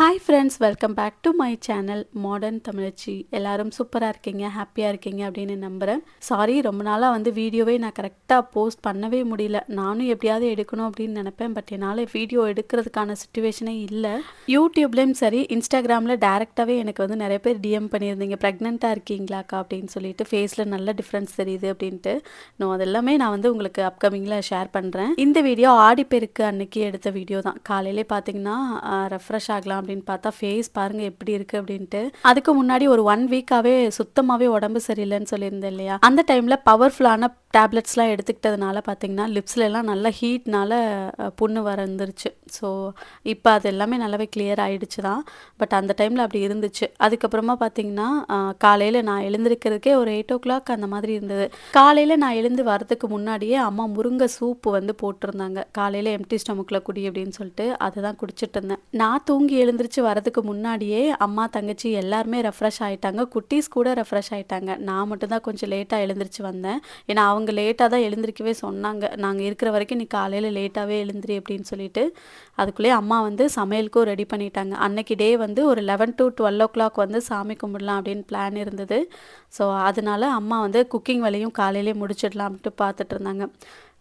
Hi friends, welcome back to my channel Modern Tamilichi. எல்லாரும் சூப்பரா இருக்கீங்க, ஹாப்பியா இருக்கீங்க அப்படினு நம்புறேன். சாரி ரொம்ப நாளா வீடியோவே நான் கரெக்ட்டா போஸ்ட் பண்ணவே முடியல. நானும் எப்படியாவது எடுக்கணும் அப்படினு நினைப்பேன். பட் என்னால வீடியோ எடுக்கிறதுக்கான சிச்சுவேஷனே இல்ல. YouTubeலயும் சரி, Instagramல டைரக்டாவே எனக்கு நிறைய பேர் DM பண்ணியிருந்தீங்க. பிரெக்னன்ட்டா இருக்கீங்களாக்கா அப்படினு சொல்லிட்டு ஃபேஸ்ல நல்ல டிஃபரன்ஸ் தெரியுது அப்படினு. அதெல்லாமே நான் உங்களுக்கு அப்கமிங்ல ஷேர் பண்றேன். இந்த வீடியோ ஆடிப்பெருக்கு அன்னைக்கு எடுத்த வீடியோ தான். காலையிலே பாத்தீங்கன்னா ரெஃப்ரெஷ் ஆகலாம் அப்படின்னு பார்த்தா ஃபேஸ் பாருங்க எப்படி இருக்கு அப்படின்ட்டு. அதுக்கு முன்னாடி ஒரு 1 வீக்காவே சுத்தமாவே உடம்பு சரியில்லைன்னு சொல்லியிருந்தேன் இல்லையா. அந்த டைம்ல பவர்ஃபுல்லான டேப்லெட்ஸ்லாம் எடுத்துக்கிட்டதுனால பார்த்தீங்கன்னா லிப்ஸ்ல எல்லாம் நல்ல ஹீட்னால புண்ணு வந்துருச்சு. ஸோ இப்போ அது எல்லாமே நல்லாவே கிளியர் ஆயிடுச்சு தான். பட் அந்த டைமில் அப்படி இருந்துச்சு. அதுக்கப்புறமா பார்த்தீங்கன்னா காலையில் நான் எழுந்திருக்கிறதுக்கே ஒரு 8 o'clock அந்த மாதிரி இருந்தது. காலையில் நான் எழுந்து வரதுக்கு முன்னாடியே அம்மா முருங்கை சூப்பு போட்டிருந்தாங்க. காலையில் எம்டி ஸ்டமக்கில் குடி அப்படின்னு சொல்லிட்டு அதை தான் குடிச்சிட்டு இருந்தேன். நான் தூங்கி எழுந்திரிச்சு வரதுக்கு முன்னாடியே அம்மா தங்கச்சி எல்லாருமே ரெஃப்ரெஷ் ஆகிட்டாங்க. குட்டீஸ் கூட ரெஃப்ரெஷ் ஆகிட்டாங்க. நான் மட்டும்தான் கொஞ்சம் லேட்டாக எழுந்திரிச்சு வந்தேன். ஏன்னா அவங்க லேட்டாக தான் எழுந்திரிக்கவே சொன்னாங்க. நாங்கள் இருக்கிற வரைக்கும் நீ காலையில் லேட்டாகவே எழுந்திரி அப்படின்னு சொல்லிட்டு அதுக்குள்ளேயே அம்மா சமையலுக்கும் ரெடி பண்ணிட்டாங்க. அன்னைக்கு டே ஒரு 11 to 12 o'clock சாமி கும்பிடலாம் அப்படின்னு பிளான் இருந்தது. ஸோ அதனால அம்மா குக்கிங் வேலையும் காலையிலே முடிச்சிடலாம் அப்படின்ட்டு பார்த்துட்டு இருந்தாங்க.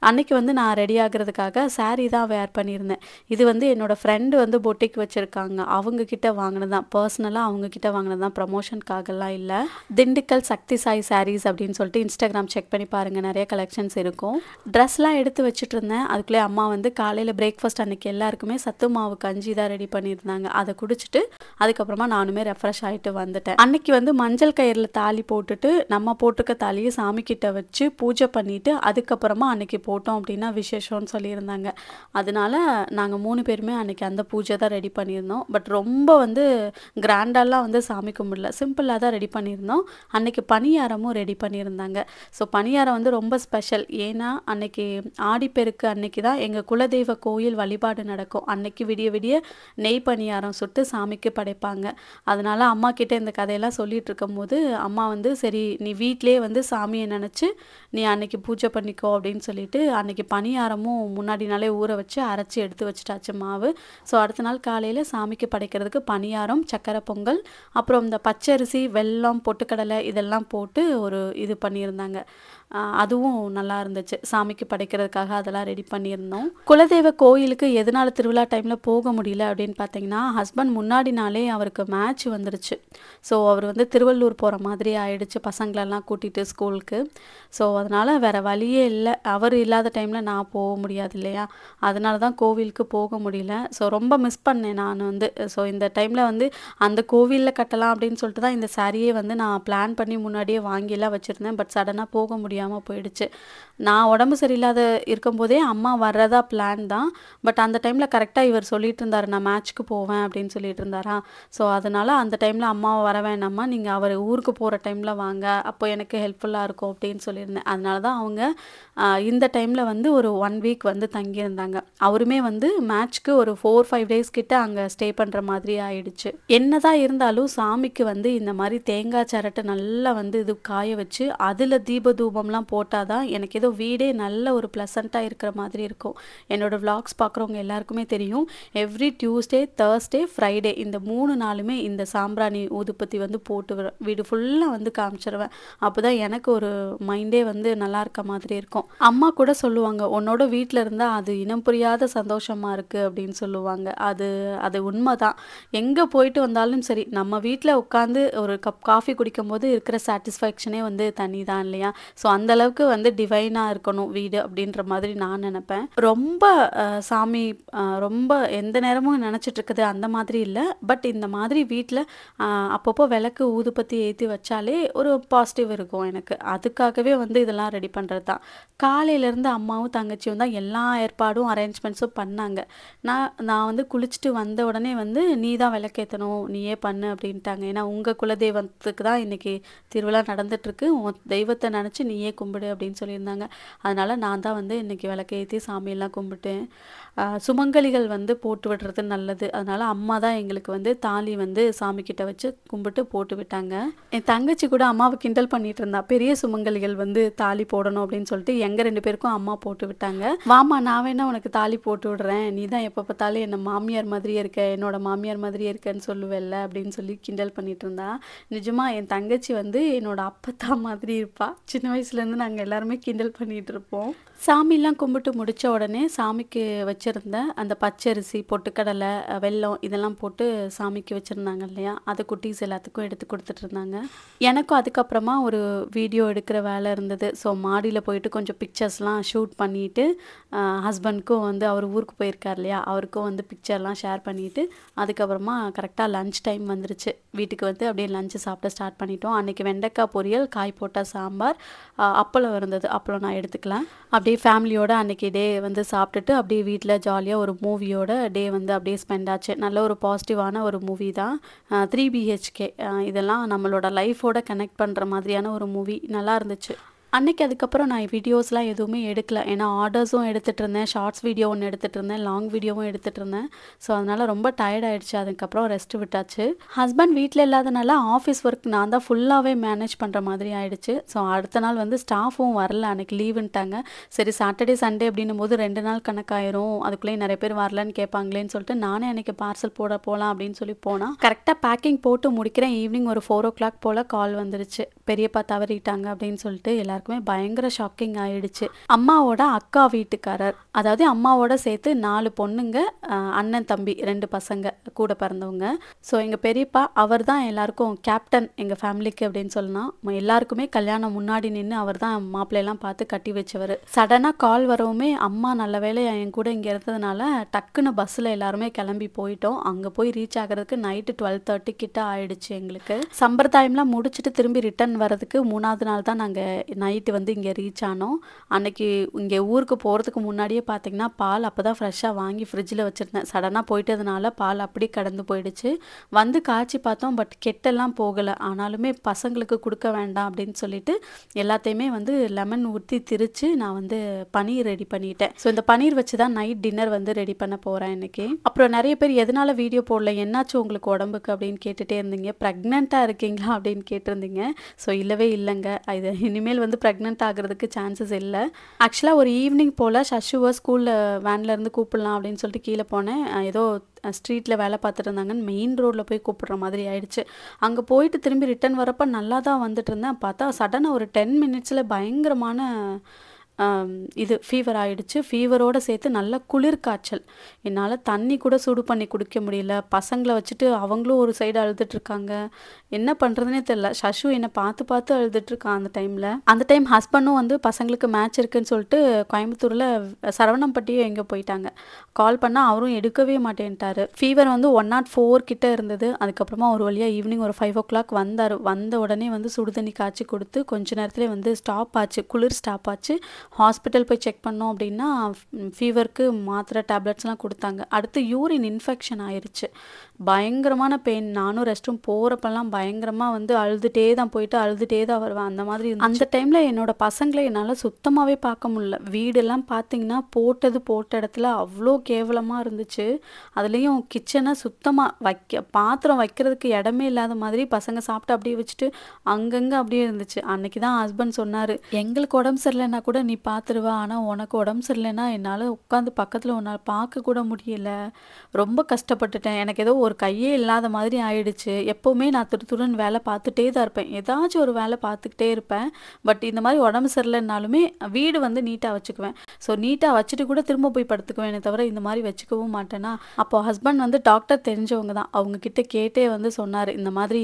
அன்னைக்கு நான் ரெடி ஆகிறதுக்காக சாரீ தான் வேர் பண்ணியிருந்தேன். இது என்னோட ஃப்ரெண்டு பொட்டிக் வச்சுருக்காங்க. அவங்கக்கிட்ட வாங்கினது தான். பர்சனலாக அவங்கக்கிட்ட வாங்கினது தான், ப்ரமோஷனுக்காகலாம் இல்லை. திண்டுக்கல் சக்தி சாய் சாரீஸ் அப்படின்னு சொல்லிட்டு இன்ஸ்டாகிராம் செக் பண்ணி பாருங்கள், நிறைய கலெக்ஷன்ஸ் இருக்கும். ட்ரெஸ்லாம் எடுத்து வச்சுட்டு இருந்தேன். அதுக்குள்ளே அம்மா காலையில் பிரேக்ஃபாஸ்ட் அன்றைக்கி எல்லாருக்குமே சத்து மாவு கஞ்சி தான் ரெடி பண்ணியிருந்தாங்க. அதை குடிச்சிட்டு அதுக்கப்புறமா நானுமே ரெஃப்ரெஷ் ஆகிட்டு வந்துட்டேன். அன்னைக்கு மஞ்சள் கயிறில் தாலி போட்டுட்டு நம்ம போட்டிருக்க தாலியை சாமிக்கிட்ட வச்சு பூஜை பண்ணிவிட்டு அதுக்கப்புறமா அன்னைக்கு போட்டோம் அப்படின்னா விசேஷம்னு சொல்லியிருந்தாங்க. அதனால நாங்கள் 3 பேருமே அன்றைக்கி அந்த பூஜை தான் ரெடி பண்ணியிருந்தோம். பட் ரொம்ப கிராண்டாலாம் சாமி கும்பிடல, சிம்பிளாக தான் ரெடி பண்ணியிருந்தோம். அன்றைக்கி பணியாரமும் ரெடி பண்ணியிருந்தாங்க. ஸோ பணியாரம் ரொம்ப ஸ்பெஷல். ஏன்னா அன்னைக்கு ஆடிப்பெருக்கு அன்னைக்கு தான் எங்கள் குலதெய்வ கோயில் வழிபாடு நடக்கும். அன்னைக்கு விடிய விடிய நெய் பணியாரம் சுட்டு சாமிக்கு படைப்பாங்க. அதனால அம்மா கிட்டே இந்த கதையெல்லாம் சொல்லிட்டு இருக்கும்போது அம்மா சரி நீ வீட்டிலே சாமியை நினச்சி நீ அன்னைக்கு பூஜை பண்ணிக்கோ அப்படின்னு சொல்லிட்டு அன்றைக்கி பணியாரமும் முன்னாடி நாளே ஊற வச்சு அரைச்சி எடுத்து வச்சுட்டாச்சு மாவு. ஸோ அடுத்த நாள் காலையில் சாமிக்கு படைக்கிறதுக்கு பணியாரம், சக்கரை பொங்கல், அப்புறம் இந்த பச்சரிசி, வெல்லம், பொட்டுக்கடலை இதெல்லாம் போட்டு ஒரு இது பண்ணியிருந்தாங்க. அதுவும் நல்லா இருந்துச்சு. சாமிக்கு படைக்கிறதுக்காக அதெல்லாம் ரெடி பண்ணியிருந்தோம். குலதெய்வ கோயிலுக்கு எதனால திருவிழா டைமில் போக முடியல அப்படின்னு பார்த்தீங்கன்னா, ஹஸ்பண்ட் முன்னாடி நாளே அவருக்கு மேட்ச் வந்துருச்சு. ஸோ அவர் திருவள்ளூர் போகிற மாதிரி ஆயிடுச்சு பசங்களெல்லாம் கூட்டிகிட்டு ஸ்கூலுக்கு. ஸோ அதனால் வேறு வழியே இல்லை. அவர் இல்லாத டைமில் நான் போக முடியாது இல்லையா. அதனால தான் கோவிலுக்கு போக முடியல. ஸோ ரொம்ப மிஸ் பண்ணேன் நான் ஸோ இந்த டைமில் அந்த கோவிலில் கட்டலாம் அப்படின்னு சொல்லிட்டு தான் இந்த சாரியே நான் பிளான் பண்ணி முன்னாடியே வாங்கிலாம் வச்சுருந்தேன். பட் சடனாக போக முடியாமல் போயிடுச்சு. நான் உடம்பு சரியில்லாத இருக்கும்போதே அம்மா வர்றதா பிளான் தான். பட் அந்த டைமில் கரெக்டாக இவர் சொல்லிட்டு இருந்தார், நான் மேட்ச்க்கு போவேன் அப்படின்னு சொல்லிட்டு இருந்தாரா. ஸோ அதனால் அந்த டைமில் அம்மாவை வர வேணாம்மா, நீங்கள் அவர் ஊருக்கு போகிற டைமில் வாங்க, அப்போ எனக்கு ஹெல்ப்ஃபுல்லாக இருக்கும் அப்படின்னு சொல்லியிருந்தேன். அதனால தான் அவங்க இந்த டைமில் ஒரு 1 வீக் தங்கியிருந்தாங்க. அவருமே மேட்ச்க்கு ஒரு 4-5 டேஸ் கிட்ட அங்கே ஸ்டே பண்ணுற மாதிரி ஆயிடுச்சு. என்னதான் இருந்தாலும் சாமிக்கு இந்த மாதிரி தேங்காய் சரட்டை நல்லா இது காய வச்சு அதில் தீப தூபம்லாம் போட்டால் தான் எனக்கு ஏதோ வீடே நல்ல ஒரு ப்ளசண்ட்டாக இருக்கிற மாதிரி இருக்கும். என்னோடய விளாக்ஸ் பார்க்குறவங்க எல்லாருக்குமே தெரியும். எவ்ரி டியூஸ்டே, தேர்ஸ்டே, ஃப்ரைடே இந்த 3 நாளுமே இந்த சாம்பிராணி ஊதுபத்தி போட்டு வீடு ஃபுல்லாக காமிச்சிருவேன். அப்போ தான் எனக்கு ஒரு மைண்டே நல்லா இருக்க மாதிரி இருக்கும். அம்மா கூட சொல்லுவாங்க, உன்னோட வீட்டில் இருந்தால் அது இனம் புரியாத சந்தோஷமாக இருக்குது அப்படின்னு சொல்லுவாங்க. அது உண்மை தான். எங்கே போயிட்டு வந்தாலும் சரி, நம்ம வீட்டில் உட்காந்து ஒரு கப் காஃபி குடிக்கும் போது இருக்கிற சாட்டிஸ்ஃபேக்ஷனே தனி தான் இல்லையா. ஸோ அந்தளவுக்கு டிவைனாக இருக்கணும் வீடு அப்படின்ற மாதிரி நான் நினப்பேன். ரொம்ப சாமி ரொம்ப எந்த நேரமும் நினச்சிட்டு இருக்குது அந்த மாதிரி இல்லை. பட் இந்த மாதிரி வீட்டில் அப்பப்போ விளக்கு ஊதுபத்தி ஏற்றி வச்சாலே ஒரு பாசிட்டிவ் இருக்கும் எனக்கு. அதுக்காகவே இதெல்லாம் ரெடி பண்ணுறது தான். காலையிலேருந்து அம்மாவும் தங்கச்சியும் தான் எல்லா ஏற்பாடும் அரேஞ்ச்மெண்ட்ஸும் பண்ணாங்க. நான் குளிச்சுட்டு வந்த உடனே நீ தான் விளக்கேற்றணும், நீயே பண்ணு அப்படின்ட்டாங்க. ஏன்னா உங்கள் குலதெய்வத்துக்கு தான் இன்றைக்கி திருவிழா நடந்துகிட்ருக்கு, உன் தெய்வத்தை நினச்சி நீயே நீயே கும்பிடு அப்படின்னு சொல்லியிருந்தாங்க. அதனால நான் தான் வந்து இன்னைக்கு விளக்கேத்தி சாமியெல்லாம் கும்பிட்டேன். சுமங்கலிகள் வந்து போட்டு விடுறது நல்லது. அதனால அம்மா தான் எங்களுக்கு வந்து தாலி வந்து சாமி கிட்ட வச்சு கும்பிட்டு போட்டு விட்டாங்க. என் தங்கச்சி கூட அம்மாவை கிண்டல் பண்ணிட்டு இருந்தா. பெரிய சுமங்கலிகள் வந்து தாலி போடணும் அப்படின்னு சொல்லிட்டு எங்க 2 பேருக்கும் அம்மா போட்டு விட்டாங்க. வாமா நான் வேணா உனக்கு தாலி போட்டு விடுறேன். நீ தான் எப்ப பார்த்தாலும் என்ன மாமியார் மாதிரியே இருக்க, என்னோட மாமியார் மாதிரியே இருக்கன்னு சொல்லுவல்ல அப்படின்னு சொல்லி கிண்டல் பண்ணிட்டு இருந்தா. நிஜமா என் தங்கச்சி வந்து என்னோட அப்பத்தா மாதிரி இருப்பா. சின்ன வயசுலேருந்து நாங்கள் எல்லாருமே கிண்டல் பண்ணிட்டு இருப்போம். சாமிலாம் கும்பிட்டு முடித்த உடனே சாமிக்கு வச்சுருந்த அந்த பச்சரிசி, பொட்டுக்கடலை, வெல்லம் இதெல்லாம் போட்டு சாமிக்கு வச்சுருந்தாங்க இல்லையா, அது குட்டீஸ் எல்லாத்துக்கும் எடுத்து கொடுத்துட்டு இருந்தாங்க. எனக்கும் அதுக்கப்புறமா ஒரு வீடியோ எடுக்கிற வேலை இருந்தது. ஸோ மாடியில் போயிட்டு கொஞ்சம் பிக்சர்ஸ்லாம் ஷூட் பண்ணிவிட்டு ஹஸ்பண்ட்க்கும் வந்து அவர் ஊருக்கு போயிருக்கார் இல்லையா, அவருக்கும் வந்து பிக்சர்லாம் ஷேர் பண்ணிவிட்டு அதுக்கப்புறமா கரெக்டாக லன்ச் டைம் வந்துருச்சு. வீட்டுக்கு வந்து அப்படியே லஞ்சு சாப்பிட ஸ்டார்ட் பண்ணிட்டோம். அன்றைக்கி வெண்டைக்காய் பொரியல், காய் போட்ட சாம்பார், அப்பளம் இருந்தது. அப்பளம் நான் எடுத்துக்கலாம். அப்படியே ஃபேமிலியோட அன்றைக்கி டே வந்து சாப்பிட்டுட்டு அப்படியே வீட்டில் ஜாலியாக ஒரு மூவியோட டே வந்து அப்படியே ஸ்பெண்ட் ஆச்சு. நல்ல ஒரு பாசிட்டிவான ஒரு மூவி தான். 3 BHK இதெல்லாம் நம்மளோட லைஃபோட கனெக்ட் பண்ணுற மாதிரியான ஒரு மூவி. நல்லா இருந்துச்சு. அன்றைக்கி அதுக்கப்புறம் நான் வீடியோஸ்லாம் எதுவுமே எடுக்கல. ஏன்னா ஆர்டர்ஸும் எடுத்துகிட்டு இருந்தேன், ஷார்ட்ஸ் வீடியோ ஒன்று எடுத்துகிட்டு இருந்தேன், லாங் வீடியோவும் எடுத்துகிட்டு இருந்தேன். ஸோ அதனால் ரொம்ப டயர்ட் ஆகிடுச்சு. அதுக்கப்புறம் ரெஸ்ட் விட்டாச்சு. ஹஸ்பண்ட் வீட்டில் இல்லாதனால ஆஃபீஸ் ஒர்க் நான் தான் ஃபுல்லாகவே மேனேஜ் பண்ணுற மாதிரி ஆகிடுச்சு. ஸோ அடுத்த நாள் வந்து ஸ்டாஃபும் வரல, அன்றைக்கி லீவுன்ட்டாங்க. சரி சாட்டர்டே சண்டே அப்படின்னும் போது 2 நாள் கணக்காயிரும், அதுக்குள்ளேயும் நிறைய பேர் வரலன்னு கேட்பாங்களேன்னு சொல்லிட்டு நானே அன்றைக்கி பார்சல் போகலாம் அப்படின்னு சொல்லி போனால் கரெக்டாக பேக்கிங் போட்டு முடிக்கிறேன். ஈவினிங் ஒரு 4 o'clock போல் கால் வந்துருச்சு. பெரியப்பா தவறிட்டாங்க அப்படின்னு சொல்லிட்டு எல்லாருக்குமே பயங்கர ஷாக்கிங் ஆயிடுச்சு. அம்மாவோட அக்கா வீட்டுக்காரர், அதாவது அம்மாவோட சேர்த்து 4 பொண்ணுங்க, அண்ணன் தம்பி 2 பசங்க கூட பிறந்தவங்க. ஸோ எங்கள் பெரியப்பா அவர் தான் எல்லாருக்கும் கேப்டன் எங்கள் ஃபேமிலிக்கு அப்படின்னு சொல்லலாம். எல்லாருக்குமே கல்யாணம் முன்னாடி நின்று அவர் தான் மாப்பிள்ளையெல்லாம் பார்த்து கட்டி வச்சவர். சடனாக கால் வரவுமே அம்மா நல்ல வேலை என் கூட இங்கே இருந்ததுனால டக்குன்னு பஸ்ஸில் எல்லாருமே கிளம்பி போயிட்டோம். அங்கே போய் ரீச் ஆகிறதுக்கு நைட்டு 12:30 கிட்ட ஆயிடுச்சு. எங்களுக்கு சம்பிரதாயம்லாம் முடிச்சுட்டு திரும்பி ரிட்டர்ன் வரதுக்கு 3ஆவது நாள் தான் நாங்கள் நைட்டு வந்து இங்கே ரீச் ஆனோம். அன்னைக்கு இங்கே ஊருக்கு போகிறதுக்கு முன்னாடியே பார்த்தீங்கன்னா பால் அப்போ தான் ஃப்ரெஷ்ஷாக வாங்கி ஃப்ரிட்ஜில் வச்சுருந்தேன். சடனாக போயிட்டதுனால பால் அப்படி கடந்து போயிடுச்சு. வந்து காய்ச்சி பார்த்தோம், பட் கெட்டெல்லாம் போகலை. ஆனாலுமே பசங்களுக்கு கொடுக்க வேண்டாம் அப்படின்னு சொல்லிட்டு எல்லாத்தையுமே வந்து லெமன் ஊற்றி திரிச்சு நான் வந்து பனீர் ரெடி பண்ணிட்டேன். ஸோ இந்த பனீர் வச்சு தான் நைட் டின்னர் வந்து ரெடி பண்ண போகிறேன் இன்னைக்கு. அப்புறம் நிறைய பேர் எதனால் வீடியோ போடல, என்னாச்சும் உங்களுக்கு உடம்புக்கு அப்படின்னு கேட்டுகிட்டே இருந்தீங்க. ப்ரெக்னெண்ட்டாக இருக்கீங்களா அப்படின்னு கேட்டிருந்தீங்க. ஸோ இல்லவே இல்லைங்க, இது இனிமேல் வந்து ப்ரெக்னென்ட் ஆகிறதுக்கு சான்சஸ் இல்லை. ஆக்சுவலாக ஒரு ஈவினிங் போல் சஷுவை ஸ்கூலில் வேன்லேருந்து கூப்பிடலாம் அப்படின்னு சொல்லிட்டு கீழே போனேன். ஏதோ ஸ்ட்ரீட்டில் வேலை பார்த்துட்டு இருந்தாங்கன்னு மெயின் ரோட்டில் போய் கூப்பிட்ற மாதிரி ஆயிடுச்சு. அங்கே போயிட்டு திரும்பி ரிட்டன் வரப்போ நல்லா தான் வந்துட்டு இருந்தேன். பார்த்தா சடனாக ஒரு 10 minutes பயங்கரமான இது ஃபீவர் ஆகிடுச்சு. ஃபீவரோடு சேர்த்து நல்ல குளிர் காய்ச்சல். என்னால் தண்ணி கூட சூடு பண்ணி குடிக்க முடியல. பசங்களை வச்சுட்டு அவங்களும் ஒரு சைடு அழுதுட்ருக்காங்க. என்ன பண்ணுறதுனே தெரில. சஷு என்னை பார்த்து அழுதுட்ருக்கான் அந்த டைமில். அந்த டைம் ஹஸ்பண்டும் வந்து பசங்களுக்கு மேட்ச் இருக்குன்னு சொல்லிட்டு கோயம்புத்தூரில் சரவணம்பட்டியோ எங்கே போயிட்டாங்க. கால் பண்ணால் அவரும் எடுக்கவே மாட்டேன்ட்டார். ஃபீவர் வந்து 104 கிட்ட இருந்தது. அதுக்கப்புறமா ஒரு வழியாக ஈவினிங் ஒரு 5 o'clock வந்தார். வந்த உடனே வந்து சுடுதண்ணி காய்ச்சி கொடுத்து கொஞ்ச நேரத்துலேயே வந்து ஸ்டாப் ஆச்சு, குளிர் ஸ்டாப் ஆச்சு. ஹாஸ்பிட்டல் போய் செக் பண்ணோம் அப்படின்னா ஃபீவருக்கு மாத்திரை டேப்லெட்ஸ்லாம் கொடுத்தாங்க. அடுத்து யூரின் இன்ஃபெக்ஷன் ஆயிடுச்சு. பயங்கரமான பெயின். நானும் ரெஸ்ட் ரூம் போகிறப்பெல்லாம் பயங்கரமாக வந்து அழுதுகிட்டே தான் போயிட்டு அழுதுகிட்டே தான் வருவேன். அந்த மாதிரி அந்த டைமில் என்னோட பசங்களை என்னால் சுத்தமாகவே பார்க்க முடியல. வீடெல்லாம் பார்த்தீங்கன்னா போட்ட இடத்துல அவ்வளோ கேவலமாக இருந்துச்சு. அதுலேயும் கிச்சனை சுத்தமாக பாத்திரம் வைக்கிறதுக்கு இடமே இல்லாத மாதிரி பசங்க சாப்பிட்டு அப்படியே வச்சுட்டு அங்கங்கே அப்படியே இருந்துச்சு. அன்னைக்கு தான் ஹஸ்பண்ட் சொன்னார், எங்களுக்கு உடம்பு சரியில்லைன்னா கூட நீ பார்த்துருவா, ஆனால் உனக்கு உடம்பு சரியில்லைன்னா என்னால் உட்காந்து பக்கத்தில் உன்னால் பார்க்க கூட முடியல, ரொம்ப கஷ்டப்பட்டுட்டேன், எனக்கு ஏதோ ஒரு கையே இல்லாத மாதிரி ஆயிடுச்சு. எப்போவுமே நான் துருன்னு வேலை பார்த்துட்டே தான் இருப்பேன், ஏதாச்சும் ஒரு வேலை பார்த்துக்கிட்டே இருப்பேன். பட் இந்த மாதிரி உடம்பு சரியில்லைன்னாலுமே வீடு வந்து நீட்டாக வச்சுக்குவேன். ஸோ நீட்டாக வச்சுட்டு கூட திரும்ப போய் படுத்துக்குவேனே தவிர இந்த மாதிரி வச்சுக்கவும் மாட்டேன்னா. அப்போது ஹஸ்பண்ட் வந்து டாக்டர் தெரிஞ்சவங்க தான், அவங்கக்கிட்ட கேட்டே வந்து சொன்னார், இந்த மாதிரி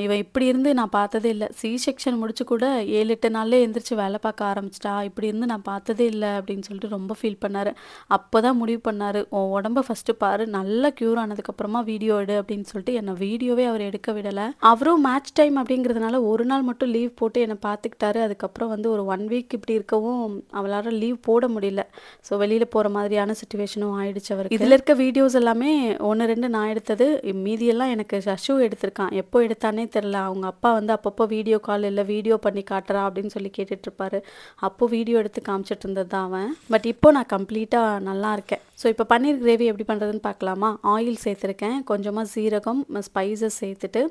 இவன் இப்படி இருந்து நான் பார்த்ததே இல்லை, சி செக்ஷன் முடிச்சு கூட 7-8 நாள்லேயே எந்திரிச்சு வேலை பார்க்க ஆரம்பிச்சிட்டா, இப்படி இருந்து நான் பார்த்ததே இல்லை அப்படின்னு சொல்லிட்டு ரொம்ப ஃபீல் பண்ணார். அப்போ தான் முடிவு பண்ணார், உன் உடம்ப ஃபஸ்ட்டு பாரு, நல்லா க்யூர் ஆனதுக்கப்புறமா வீடியோ எடு அப்படின்னு சொல்லிட்டு என்னை வீடியோவே அவர் எடுக்க விடலை. அவரும் மேட்ச் டைம் அப்படிங்கிறதுனால ஒரு நாள் மட்டும் லீவ் போட்டு என்னை பார்த்துக்கிட்டாரு. அதுக்கப்புறம் வந்து ஒரு 1 week இப்படி இருக்கவும் அவளால் லீவ் போட முடியல. ஸோ வெளியில் போகிற மாதிரியான சுச்சுவேஷனும் ஆயிடுச்சு அவருக்கு. இதில் இருக்க வீடியோஸ் எல்லாமே 1-2 நான் எடுத்தது, மீதியெல்லாம் எனக்கு சஷு எடுத்திருக்கான். எப்போ எடுத்தா ஆரம்பிச்சிட்டானே தெரில. அவங்க அப்பா வந்து அப்பப்போ வீடியோ கால் இல்லை வீடியோ பண்ணி காட்டுறா அப்படின்னு சொல்லி கேட்டுட்ருப்பாரு. அப்போது வீடியோ எடுத்து காமிச்சிட்டு இருந்தது தான் அவன். பட் இப்போ நான் கம்ப்ளீட்டாக நல்லா இருக்கேன். ஸோ இப்போ பன்னீர் கிரேவி எப்படி பண்ணுறதுன்னு பார்க்கலாமா? ஆயில் சேர்த்துருக்கேன், கொஞ்சமாக சீரகம், ஸ்பைசஸ் சேர்த்துட்டு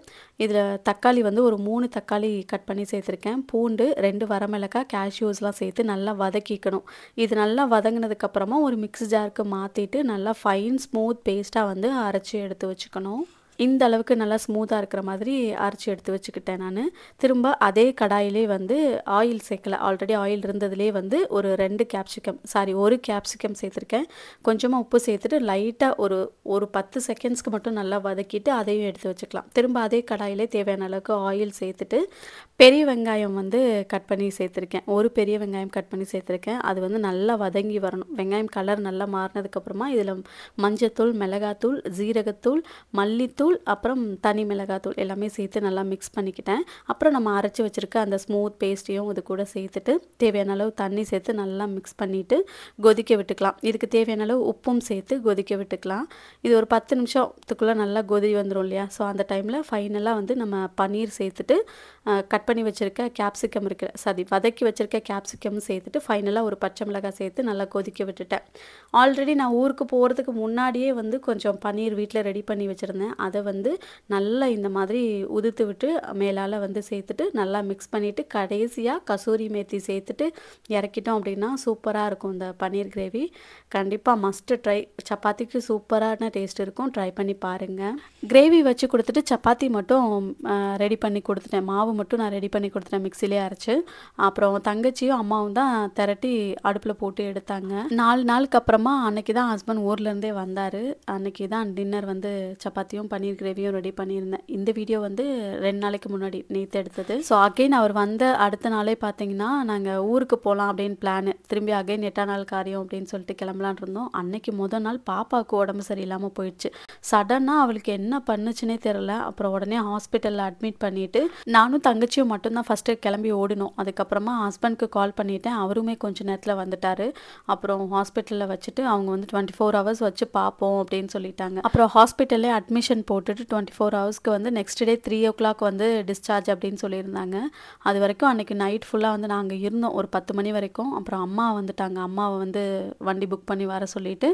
இதில் தக்காளி வந்து ஒரு 3 தக்காளி கட் பண்ணி சேர்த்துருக்கேன். பூண்டு, 2 வரமிளகாய், கேஷ்யூஸ்லாம் சேர்த்து நல்லா வதக்கிக்கணும். இது நல்லா வதங்கினதுக்கப்புறமா ஒரு மிக்ஸி ஜாருக்கு மாற்றிட்டு நல்லா ஃபைன் ஸ்மூத் பேஸ்ட்டாக வந்து அரைச்சி எடுத்து வச்சுக்கணும். இந்த அளவுக்கு நல்லா ஸ்மூத்தாக இருக்கிற மாதிரி அரைச்சி எடுத்து வச்சுக்கிட்டேன் நான். திரும்ப அதே கடாயிலே வந்து ஆயில் சேர்க்கல, ஆல்ரெடி ஆயில் இருந்ததுலேயே வந்து ஒரு 1 கேப்சிகம் சேர்த்துருக்கேன். கொஞ்சமாக உப்பு சேர்த்துட்டு லைட்டாக ஒரு 10 செகண்ட்ஸ்க்கு மட்டும் நல்லா வதக்கிட்டு அதையும் எடுத்து வச்சுக்கலாம். திரும்ப அதே கடாயிலே தேவையான அளவுக்கு ஆயில் சேர்த்துட்டு பெரிய வெங்காயம் வந்து கட் பண்ணி சேர்த்துருக்கேன். ஒரு பெரிய வெங்காயம் கட் பண்ணி சேர்த்துருக்கேன். அது வந்து நல்லா வதங்கி வரணும். வெங்காயம் கலர் நல்லா மாறினதுக்கப்புறமா இதில் மஞ்சத்தூள், மிளகாத்தூள், ஜீரகத்தூள், மல்லித்தூள், அப்புறம் தனி மிளகாத்தூள் எல்லாமே சேர்த்து நல்லா மிக்ஸ் பண்ணிக்கிட்டேன். அப்புறம் நம்ம அரைச்சி வச்சுருக்க அந்த ஸ்மூத் பேஸ்ட்டையும் இது கூட சேர்த்துட்டு தேவையான அளவு தண்ணி சேர்த்து நல்லா மிக்ஸ் பண்ணிவிட்டு கொதிக்க விட்டுக்கலாம். இதுக்கு தேவையான அளவு உப்பும் சேர்த்து கொதிக்க விட்டுக்கலாம். இது ஒரு 10 நிமிஷத்துக்குள்ளே நல்லா கொதி வந்துடும் இல்லையா? ஸோ அந்த டைமில் ஃபைனலாக வந்து நம்ம பன்னீர் சேர்த்துட்டு கட் பண்ணி வச்சுருக்க கேப்சிகம் வதக்கி வச்சுருக்க கேப்சிகம் சேர்த்துட்டு ஃபைனலாக ஒரு பச்சை மிளகாய் சேர்த்து நல்லா கொதிக்க விட்டுட்டேன். ஆல்ரெடி நான் ஊருக்கு போகிறதுக்கு முன்னாடியே வந்து கொஞ்சம் பன்னீர் வீட்டில் ரெடி பண்ணி வச்சுருந்தேன். அதை வந்து நல்லா இந்த மாதிரி உதுத்து விட்டு மேலால் வந்து சேர்த்துட்டு நல்லா மிக்ஸ் பண்ணிவிட்டு கடைசியாக கசூரி மேத்தி சேர்த்துட்டு இறக்கிட்டோம் அப்படின்னா சூப்பராக இருக்கும் இந்த பன்னீர் கிரேவி. கண்டிப்பாக மஸ்ட்டு ட்ரை. சப்பாத்திக்கு சூப்பரான டேஸ்ட் இருக்கும், ட்ரை பண்ணி பாருங்கள். கிரேவி வச்சு கொடுத்துட்டு சப்பாத்தி மட்டும் ரெடி பண்ணி கொடுத்துட்டேன். மாவு மட்டும் நான் ரெடி பண்ணி கொடுத்துட்டேன் மிக்சிலே அரைச்சி. அப்புறம் தங்கச்சியும் அம்மாவும் தான் திரட்டி அடுப்பில் போட்டு எடுத்தாங்க. 4 நாளுக்கு அப்புறமா அன்றைக்கி தான் ஹஸ்பண்ட் ஊர்லேருந்தே வந்தார். அன்றைக்கி தான் டின்னர் வந்து சப்பாத்தியும் பன்னீர் கிரேவியும் ரெடி பண்ணியிருந்தேன். இந்த வீடியோ வந்து 2 நாளைக்கு முன்னாடி நேற்று எடுத்தது. ஸோ அகெயின் அவர் வந்த அடுத்த நாளே பார்த்தீங்கன்னா நாங்கள் ஊருக்கு போகலாம் அப்படின்னு பிளான். திரும்பி அகெயின் 8ஆம் நாள் காரியம் அப்படின்னு சொல்லிட்டு கிளம்பலான் இருந்தோம். அன்னைக்கு முதல் நாள் பாப்பாவுக்கு உடம்பு சரியில்லாமல் போயிடுச்சு. சடனாக அவளுக்கு என்ன பண்ணுச்சுன்னே தெரில. அப்புறம் உடனே ஹாஸ்பிட்டலில் அட்மிட் பண்ணிவிட்டு நானும் தங்கச்சியும் மட்டும்தான் ஃபஸ்ட்டு கிளம்பி ஓடினோம். அதுக்கப்புறமா ஹஸ்பண்ட்க்கு கால் பண்ணிவிட்டேன். அவருமே கொஞ்சம் நேரத்தில் வந்துட்டார். அப்புறம் ஹாஸ்பிட்டலில் வச்சுட்டு அவங்க வந்து 24 ஹவர்ஸ் வச்சு பார்ப்போம் அப்படின்னு சொல்லிட்டாங்க. அப்புறம் ஹாஸ்பிட்டல்லே அட்மிஷன் போட்டுட்டு 24 ஹவர்ஸ்க்கு வந்து நெக்ஸ்ட் டே 3 o'clock வந்து டிஸ்சார்ஜ் அப்படின்னு சொல்லியிருந்தாங்க. அது வரைக்கும் அன்றைக்கி நைட் ஃபுல்லாக வந்து நாங்கள் இருந்தோம் ஒரு 10 மணி வரைக்கும். அப்புறம் அம்மா வந்துட்டாங்க. அம்மாவை வந்து வண்டி புக் பண்ணி வர சொல்லிவிட்டு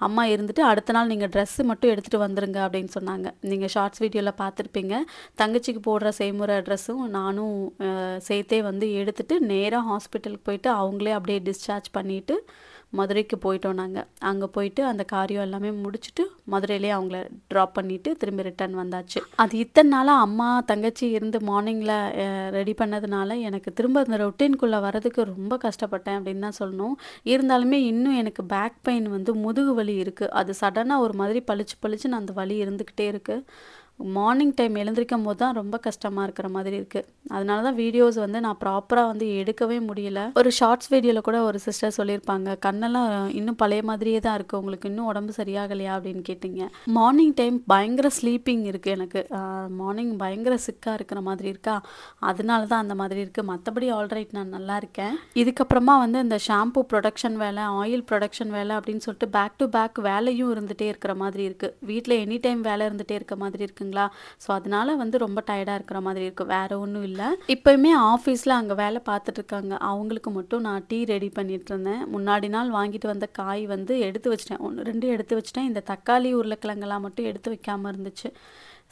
அம்மா இருந்துட்டு அடுத்த நாள் நீங்கள் ட்ரெஸ்ஸு மட்டும் எடுத்துகிட்டு வந்துருங்க அப்படின்னு சொன்னாங்க. நீங்கள் ஷார்ட்ஸ் வீடியோவில் பார்த்துருப்பீங்க. தங்கச்சிக்கு போடுற செய்முறை ட்ரெஸ்ஸும் நானும் சேர்த்தே வந்து எடுத்துகிட்டு நேராக ஹாஸ்பிட்டலுக்கு போயிட்டு அவங்களே அப்படியே டிஸ்சார்ஜ் பண்ணிவிட்டு மதுரைக்கு போயிட்டோம். நாங்கள் அங்கே போயிட்டு அந்த காரியம் எல்லாமே முடிச்சுட்டு மதுரையிலே அவங்கள ட்ராப் பண்ணிவிட்டு திரும்பி ரிட்டர்ன் வந்தாச்சு. அது இத்தனை நாளாக அம்மா தங்கச்சி இருந்து மார்னிங்கில் ரெடி பண்ணதுனால எனக்கு திரும்ப அந்த ரொட்டீன்குள்ளே வரதுக்கு ரொம்ப கஷ்டப்பட்டேன் அப்படின்னு தான் சொல்லணும். இருந்தாலுமே இன்னும் எனக்கு பேக் பெயின் வந்து முதுகு வலி இருக்குது. அது சடனாக ஒரு மாதிரி பளிச்சுன்னு அந்த வலி இருந்துக்கிட்டே இருக்குது. மார்னிங் டைம் எழுந்திரிக்கும் போது தான் ரொம்ப கஷ்டமாக இருக்கிற மாதிரி இருக்குது. அதனால தான் வீடியோஸ் வந்து நான் ப்ராப்பராக வந்து எடுக்கவே முடியல. ஒரு ஷார்ட்ஸ் வீடியோவில் கூட ஒரு சிஸ்டர் சொல்லியிருப்பாங்க, கண்ணெல்லாம் இன்னும் பழைய மாதிரியே தான் இருக்குது, உங்களுக்கு இன்னும் உடம்பு சரியாகலையா அப்படின்னு கேட்டிங்க. மார்னிங் டைம் பயங்கர ஸ்லீப்பிங் இருக்குது எனக்கு. மார்னிங் பயங்கர சிக்காக இருக்கிற மாதிரி இருக்கா, அதனால தான் அந்த மாதிரி இருக்குது. மற்றபடி ஆல்ரைட், நான் நல்லா இருக்கேன். இதுக்கப்புறமா வந்து இந்த ஷாம்பு ப்ரொடக்ஷன் வேலை, ஆயில் ப்ரொடக்ஷன் வேலை அப்படின்னு சொல்லிட்டு பேக் டு பேக் வேலையும் இருந்துகிட்டே இருக்கிற மாதிரி இருக்குது. வீட்டில் எனி டைம் வேலை இருந்துகிட்டே இருக்க மாதிரி இருக்குங்க. ஸோ அதனால வந்து ரொம்ப டயர்டாக இருக்கிற மாதிரி இருக்குது. வேறு ஒன்றும் இல்லை. இப்போயுமே ஆஃபீஸில் அங்கே வேலை பார்த்துட்டு இருக்காங்க. அவங்களுக்கு மட்டும் நான் டீ ரெடி பண்ணிட்டு இருந்தேன். முன்னாடி நாள் வாங்கிட்டு வந்த காய் வந்து எடுத்து வச்சிட்டேன். 1 2 எடுத்து வச்சிட்டேன். இந்த தக்காளி உருளைக்கிழங்கெல்லாம் மட்டும் எடுத்து வைக்காமல் இருந்துச்சு.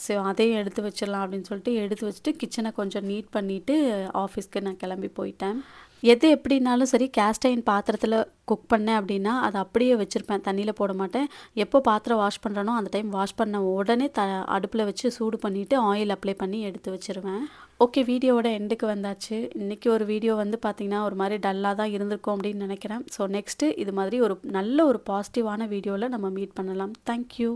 ஸோ அதையும் எடுத்து வச்சிடலாம் அப்படின்னு சொல்லிட்டு எடுத்து வச்சுட்டு கிச்சனை கொஞ்சம் நீட் பண்ணிவிட்டு ஆஃபீஸ்க்கு நான் கிளம்பி போயிட்டேன். எது எப்படின்னாலும் சரி, கேஸ்ட் அயர்ன் பாத்திரத்தில் குக் பண்ணேன் அப்படின்னா அதை அப்படியே வச்சுருப்பேன், தண்ணியில் போட மாட்டேன். எப்போ பாத்திரம் வாஷ் பண்ணுறனோ அந்த டைம் வாஷ் பண்ண உடனே அடுப்பில் வச்சு சூடு பண்ணிவிட்டு ஆயில் அப்ளை பண்ணி எடுத்து வச்சுருவேன். ஓகே, வீடியோவோட எண்டுக்கு வந்தாச்சு. இன்றைக்கி ஒரு வீடியோ வந்து பார்த்திங்கன்னா ஒரு மாதிரி டல்லாக தான் இருந்திருக்கும் அப்படின்னு நினைக்கிறேன். ஸோ நெக்ஸ்ட்டு இது மாதிரி ஒரு நல்ல ஒரு பாசிட்டிவான வீடியோவில் நம்ம மீட் பண்ணலாம். தேங்க்யூ.